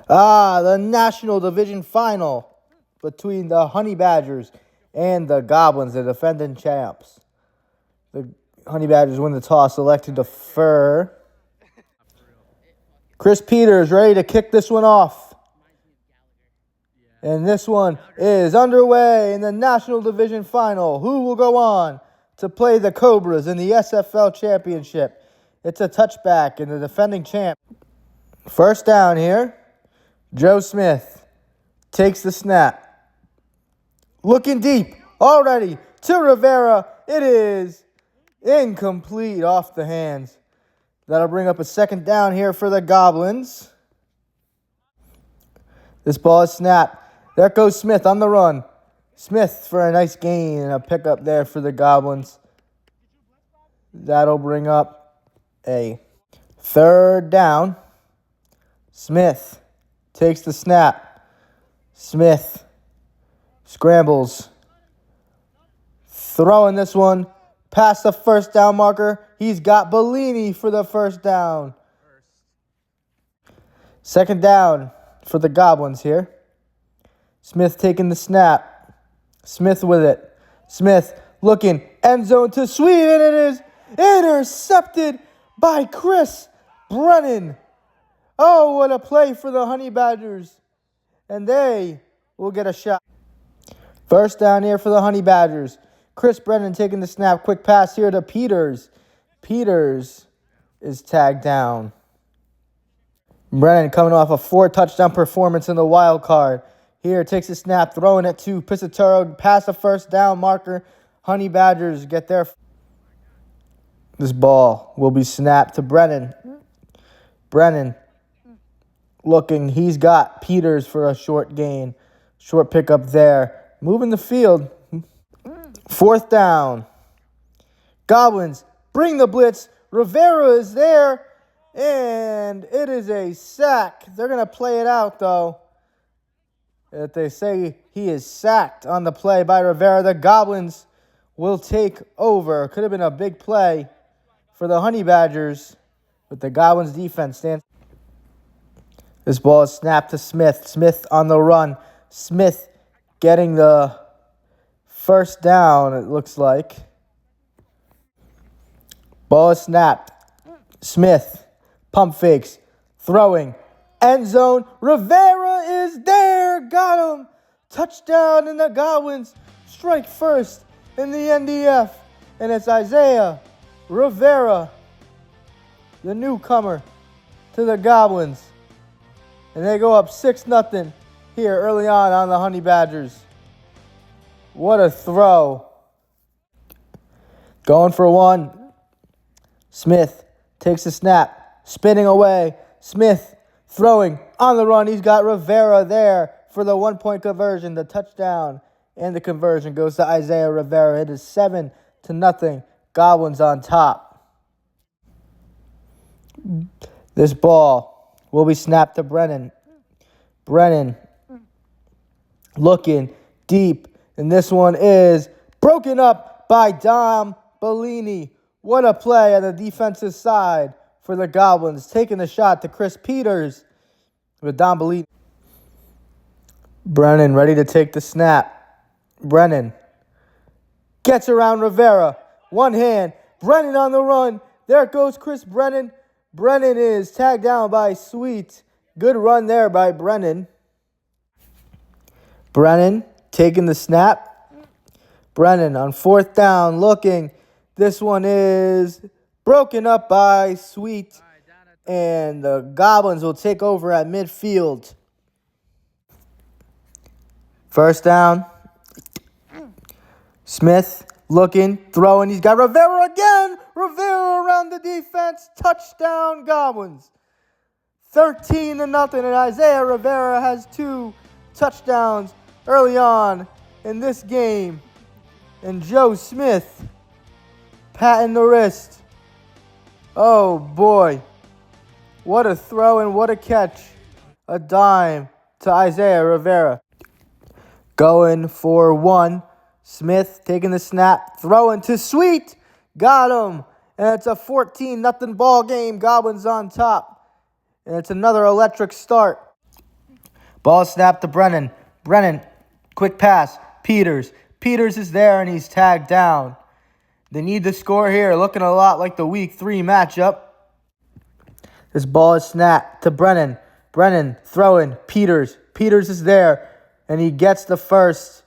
The National Division Final between the Honey Badgers and the Goblins, the defending champs. The Honey Badgers win the toss, elected to defer. Chris Peters ready to kick this one off. And this one is underway in the National Division Final. Who will go on to play the Cobras in the SFL Championship? It's a touchback in the defending champ. First down here. Joe Smith takes the snap. Looking deep already to Rivera. It is incomplete off the hands. That'll bring up a second down here for the Goblins. This ball is snapped. There goes Smith on the run. Smith for a nice gain and a pickup there for the Goblins. That'll bring up a third down. Smith takes the snap. Smith scrambles. Throwing this one past the first down marker. He's got Bellini for the first down. Second down for the Goblins here. Smith taking the snap. Smith with it. Smith looking end zone to sweep, and it is intercepted by Chris Brennan. Oh, what a play for the Honey Badgers. And they will get a shot. First down here for the Honey Badgers. Chris Brennan taking the snap. Quick pass here to Peters. Peters is tagged down. Brennan coming off a 4-touchdown performance in the wild card. Here takes a snap, throwing it to Pisataro. Past the first down marker. Honey Badgers get there. This ball will be snapped to Brennan. Brennan looking. He's got Peters for a short gain. Short pickup there. Moving the field. Fourth down. Goblins bring the blitz. Rivera is there. And it is a sack. They're going to play it out, though. If they say he is sacked on the play by Rivera, the Goblins will take over. Could have been a big play for the Honey Badgers, but the Goblins defense stands. This ball is snapped to Smith. Smith on the run. Smith getting the first down, it looks like. Ball is snapped. Smith, pump fakes, throwing, end zone. Rivera is there. Got him. Touchdown, and the Goblins strike first in the NDF. And it's Isaiah Rivera, the newcomer to the Goblins. And they go up 6-0 here early on the Honey Badgers. What a throw. Going for one. Smith takes the snap. Spinning away. Smith throwing on the run. He's got Rivera there for the 1-point conversion. The touchdown and the conversion goes to Isaiah Rivera. It is 7-0. Goblins on top. This ball will be snapped to Brennan. Brennan looking deep. And this one is broken up by Dom Bellini. What a play on the defensive side for the Goblins. Taking the shot to Chris Peters with Dom Bellini. Brennan ready to take the snap. Brennan gets around Rivera. One hand. Brennan on the run. There goes Chris Brennan. Brennan is tagged down by Sweet. Good run there by Brennan. Brennan taking the snap. Brennan on fourth down looking. This one is broken up by Sweet. And the Goblins will take over at midfield. First down. Smith looking, throwing. He's got Rivera again. Rivera around the defense. Touchdown, Goblins. 13-0. And Isaiah Rivera has 2 touchdowns early on in this game. And Joe Smith patting the wrist. Oh, boy. What a throw and what a catch. A dime to Isaiah Rivera. Going for one. Smith taking the snap, throwing to Sweet. Got him. And it's a 14-0 ball game. Goblins on top. And it's another electric start. Ball snapped to Brennan. Brennan, quick pass. Peters. Peters is there, and he's tagged down. They need the score here, looking a lot like the Week 3 matchup. This ball is snapped to Brennan. Brennan throwing. Peters. Peters is there, and he gets the first.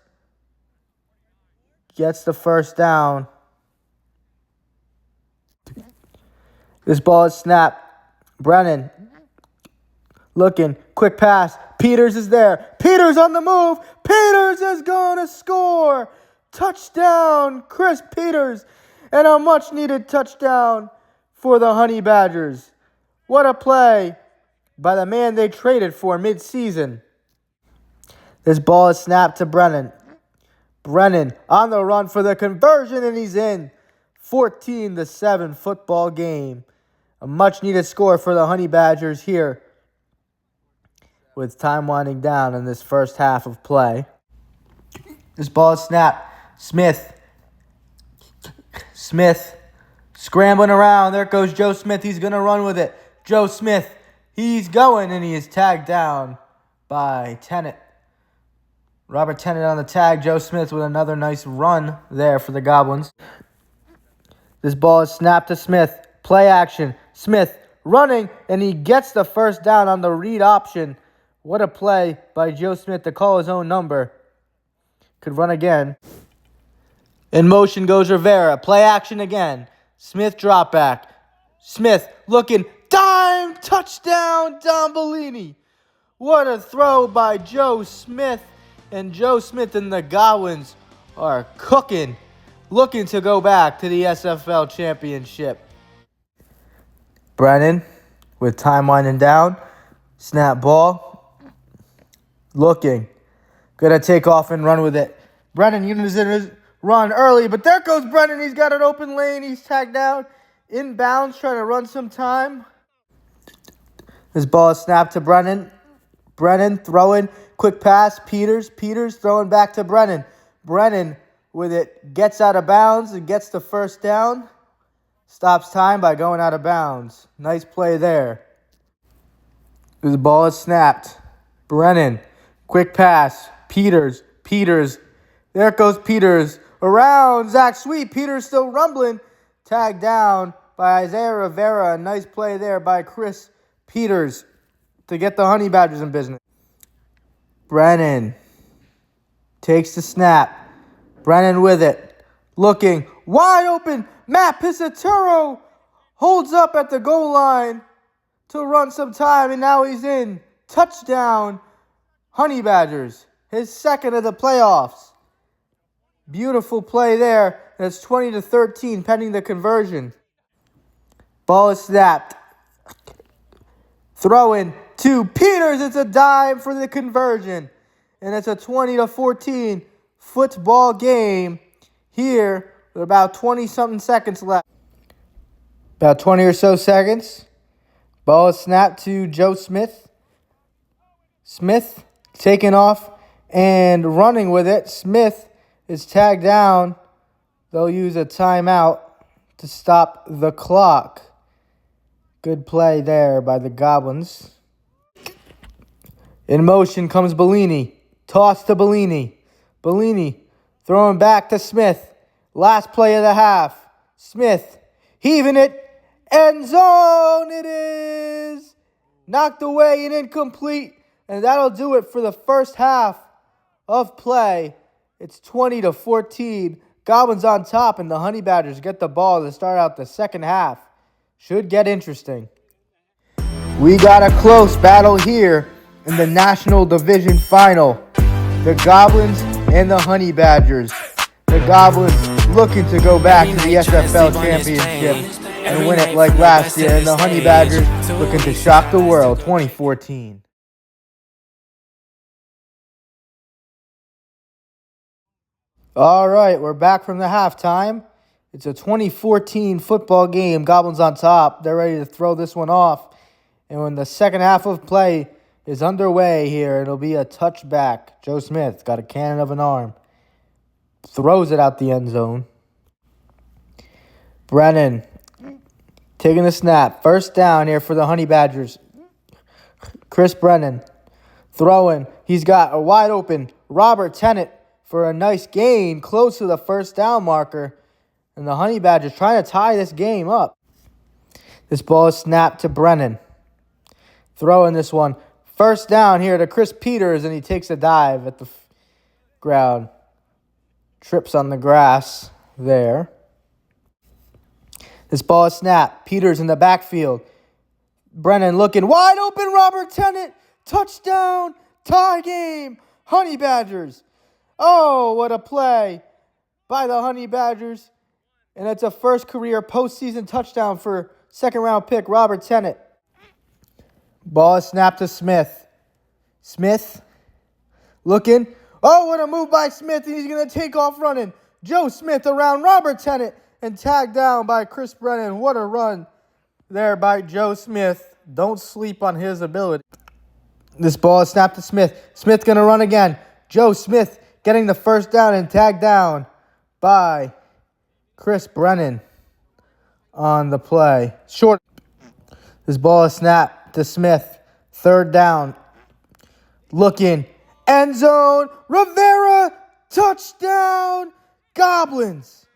Gets the first down. This ball is snapped. Brennan looking. Quick pass. Peters is there. Peters on the move. Peters is going to score. Touchdown, Chris Peters. And a much-needed touchdown for the Honey Badgers. What a play by the man they traded for mid-season. This ball is snapped to Brennan. Brennan on the run for the conversion, and he's in. 14-7 football game. A much-needed score for the Honey Badgers here with time winding down in this first half of play. This ball is snapped. Smith scrambling around. There goes Joe Smith. He's going to run with it. Joe Smith, he's going, and he is tagged down by Tennant. Robert Tennant on the tag. Joe Smith with another nice run there for the Goblins. This ball is snapped to Smith. Play action. Smith running, and he gets the first down on the read option. What a play by Joe Smith to call his own number. Could run again. In motion goes Rivera. Play action again. Smith drop back. Smith looking. Dime touchdown, Don Bellini. What a throw by Joe Smith. And Joe Smith and the Goblins are cooking. Looking to go back to the SFL championship. Brennan with time winding down. Snap ball. Looking. Gonna take off and run with it. Brennan uses his run early, but there goes Brennan. He's got an open lane. He's tagged down. Inbounds, trying to run some time. This ball is snapped to Brennan. Brennan throwing. Quick pass. Peters throwing back to Brennan. Brennan with it. Gets out of bounds and gets the first down. Stops time by going out of bounds. Nice play there. This ball is snapped. Brennan. Quick pass. Peters. There goes Peters. Around Zach Sweet. Peters still rumbling. Tagged down by Isaiah Rivera. A nice play there by Chris Peters to get the Honey Badgers in business. Brennan takes the snap. Brennan with it. Looking. Wide open. Matt Pisaturo holds up at the goal line to run some time, and now he's in. Touchdown, Honey Badgers. His second of the playoffs. Beautiful play there. And it's 20-13 pending the conversion. Ball is snapped. Throwing to Peters. It's a dime for the conversion. And it's a 20-14 football game here with about 20-something seconds left. About 20 or so seconds. Ball is snapped to Joe Smith. Smith taking off and running with it. Smith is tagged down. They'll use a timeout to stop the clock. Good play there by the Goblins. In motion comes Bellini. Toss to Bellini. Bellini throwing back to Smith. Last play of the half. Smith heaving it. End zone it is. Knocked away and incomplete. And that'll do it for the first half of play. It's 20-14. Goblins on top, and the Honey Badgers get the ball to start out the second half. Should get interesting. We got a close battle here in the National Division Final. The Goblins and the Honey Badgers. The Goblins looking to go back to the SFL championship and win it like last year. And the Honey Badgers looking to shock the world, 2014. All right, we're back from the halftime. It's a 2014 football game. Goblins on top. They're ready to throw this one off. And when the second half of play is underway here, it'll be a touchback. Joe Smith got a cannon of an arm. Throws it out the end zone. Brennan taking the snap. First down here for the Honey Badgers. Chris Brennan Throwing. He's got a wide open Robert Tennant for a nice gain close to the first down marker. And the Honey Badgers trying to tie this game up. This ball is snapped to Brennan. Throwing this one. First down here to Chris Peters, and he takes a dive at the ground. Trips on the grass there. This ball is snapped. Peters in the backfield. Brennan looking wide open. Robert Tennant. Touchdown. Tie game. Honey Badgers. Oh, what a play by the Honey Badgers. And it's a first career postseason touchdown for second-round pick Robert Tennant. Ball is snapped to Smith. Smith looking. Oh, what a move by Smith. And he's going to take off running. Joe Smith around Robert Tennant and tagged down by Chris Brennan. What a run there by Joe Smith. Don't sleep on his ability. This ball is snapped to Smith. Smith going to run again. Joe Smith getting the first down and tagged down by Chris Brennan on the play. Short. This ball is snapped to Smith. Third down. Looking. End zone. Rivera. Touchdown. Goblins.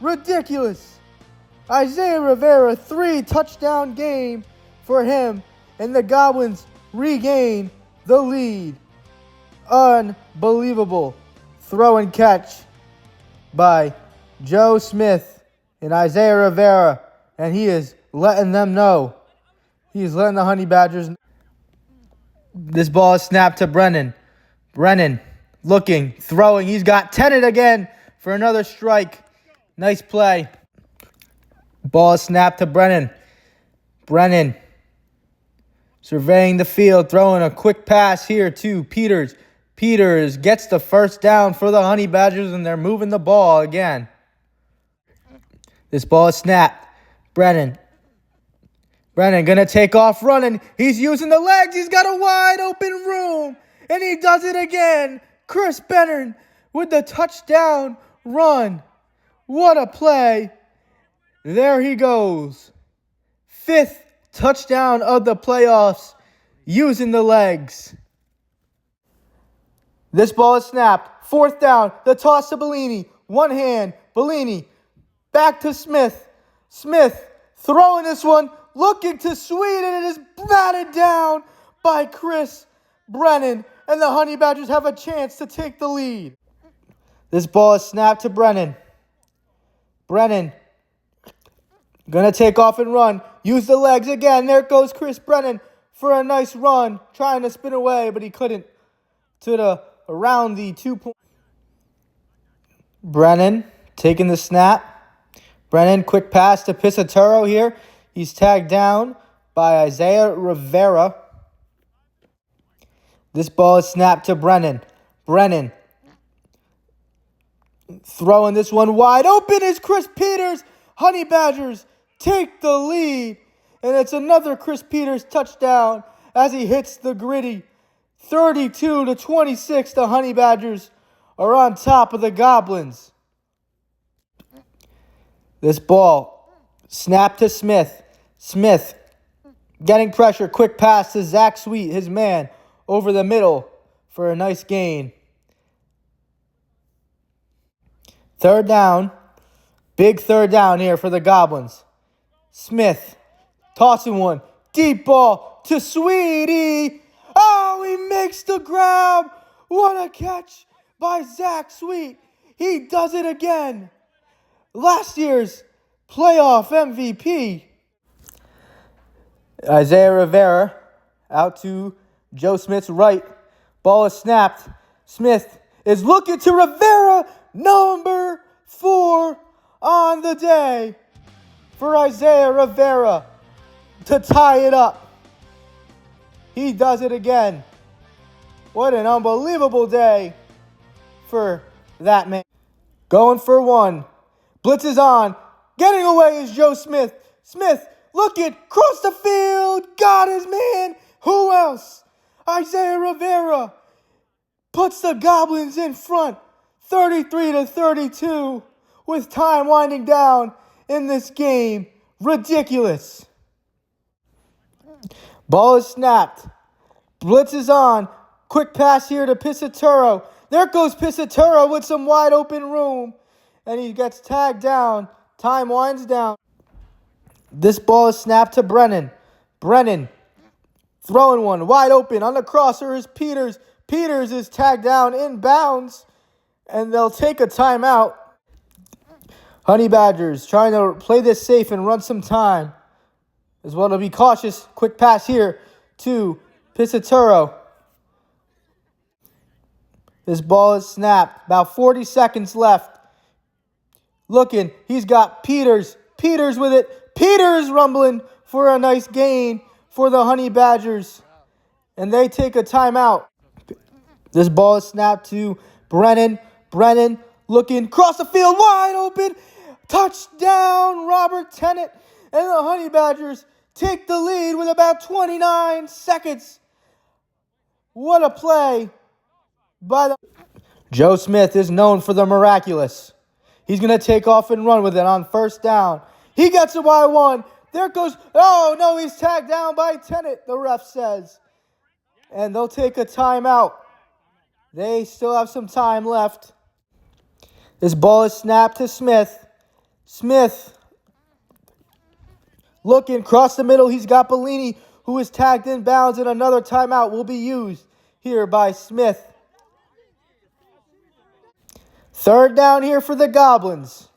Ridiculous. Isaiah Rivera, 3-touchdown game for him. And the Goblins regain the lead. Unbelievable throw and catch by Joe Smith and Isaiah Rivera. And he is letting them know. He is letting the Honey Badgers know. This ball is snapped to Brennan. Brennan looking, throwing. He's got Tennant again for another strike. Nice play. Ball is snapped to Brennan. Brennan surveying the field, throwing a quick pass here to Peters. Peters gets the first down for the Honey Badgers, and they're moving the ball again. This ball is snapped. Brennan going to take off running. He's using the legs. He's got a wide open room, and he does it again. Chris Brennan with the touchdown run. What a play. There he goes. 5th touchdown of the playoffs using the legs. This ball is snapped. 4th down. The toss to Bellini. One hand. Bellini. Back to Smith. Smith throwing this one. Looking to Sweet. And it is batted down by Chris Brennan. And the Honey Badgers have a chance to take the lead. This ball is snapped to Brennan. Brennan gonna take off and run. Use the legs again. There goes Chris Brennan for a nice run. Trying to spin away, but he couldn't. Around the 2-point. Brennan taking the snap. Brennan, quick pass to Pisaturo here. He's tagged down by Isaiah Rivera. This ball is snapped to Brennan. Brennan throwing this one wide open is Chris Peters. Honey Badgers take the lead. And it's another Chris Peters touchdown as he hits the gritty. 32-26, the Honey Badgers are on top of the Goblins. This ball snapped to Smith. Smith getting pressure. Quick pass to Zach Sweet, his man, over the middle for a nice gain. 3rd down. Big 3rd down here for the Goblins. Smith tossing one. Deep ball to Sweetie. Oh, he makes the grab. What a catch by Zach Sweet. He does it again. Last year's playoff MVP. Isaiah Rivera out to Joe Smith's right. Ball is snapped. Smith is looking to Rivera. Number 4 on the day for Isaiah Rivera to tie it up. He does it again. What an unbelievable day for that man. Going for one. Blitz is on. Getting away is Joe Smith. Smith looking across the field. Got his man. Who else? Isaiah Rivera puts the Goblins in front. 33-32 with time winding down in this game. Ridiculous. Ball is snapped. Blitz is on. Quick pass here to Pisaturo. There goes Pisaturo with some wide open room. And he gets tagged down. Time winds down. This ball is snapped to Brennan. Brennan throwing one wide open. On the crosser is Peters. Peters is tagged down in bounds. And they'll take a timeout. Honey Badgers trying to play this safe and run some time. As well to be cautious. Quick pass here to Pisaturo. This ball is snapped. About 40 seconds left. Looking. He's got Peters. Peters with it. Peters rumbling for a nice gain for the Honey Badgers. And they take a timeout. This ball is snapped to Brennan. Brennan looking across the field. Wide open. Touchdown, Robert Tennant. And the Honey Badgers take the lead with about 29 seconds. What a play by the... Joe Smith is known for the miraculous. He's going to take off and run with it on first down. He gets it by one. There goes... Oh, no, he's tagged down by Tennant, the ref says. And they'll take a timeout. They still have some time left. This ball is snapped to Smith. Smith looking across the middle. He's got Bellini, who is tagged in bounds, and another timeout will be used here by Smith. Third down here for the Goblins.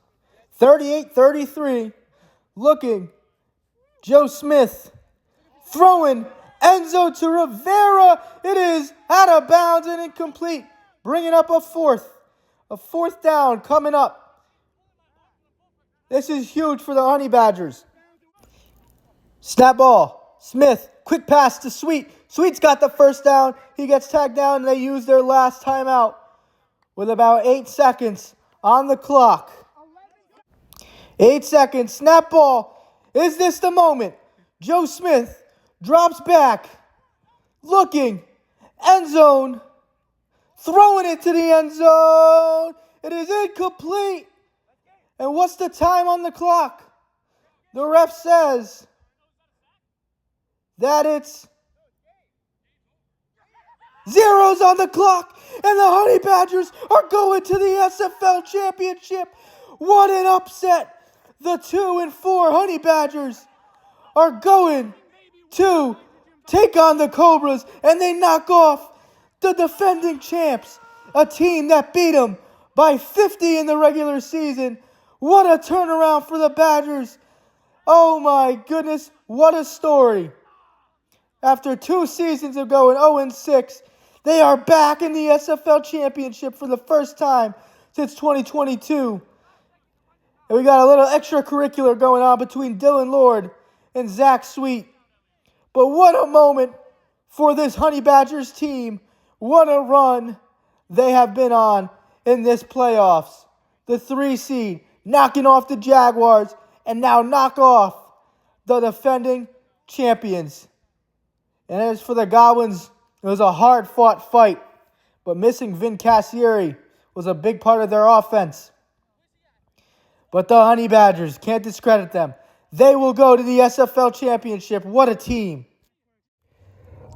38-33. Looking. Joe Smith throwing. Enzo to Rivera. It is out of bounds and incomplete. Bringing up a fourth. A fourth down coming up. This is huge for the Honey Badgers. Snap ball. Smith. Quick pass to Sweet. Sweet's got the first down. He gets tagged down and they use their last timeout with about 8 seconds on the clock. 8 seconds. Snap ball. Is this the moment? Joe Smith drops back. Looking. End zone. Throwing it to the end zone. It is incomplete. And what's the time on the clock? The ref says that it's zeros on the clock. And the Honey Badgers are going to the SFL Championship. What an upset. The 2-4 Honey Badgers are going to take on the Cobras. And they knock off the defending champs. A team that beat them by 50 in the regular season. What a turnaround for the Badgers. Oh my goodness, what a story. After 2 seasons of going 0-6, they are back in the SFL Championship for the first time since 2022. And we got a little extracurricular going on between Dylan Lord and Zach Sweet. But what a moment for this Honey Badgers team. What a run they have been on in this playoffs. The 3 seed. Knocking off the Jaguars, and now knock off the defending champions. And as for the Goblins, it was a hard-fought fight, but missing Vin Cassieri was a big part of their offense. But the Honey Badgers, can't discredit them. They will go to the SFL Championship. What a team.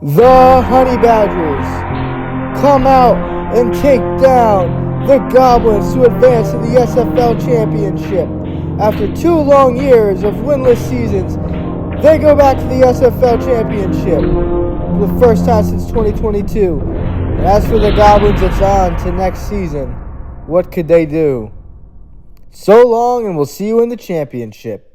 The Honey Badgers come out and take down the Goblins to advance to the SFL Championship. After 2 long years of winless seasons, they go back to the SFL Championship for the first time since 2022. And as for the Goblins, it's on to next season. What could they do? So long, and we'll see you in the championship.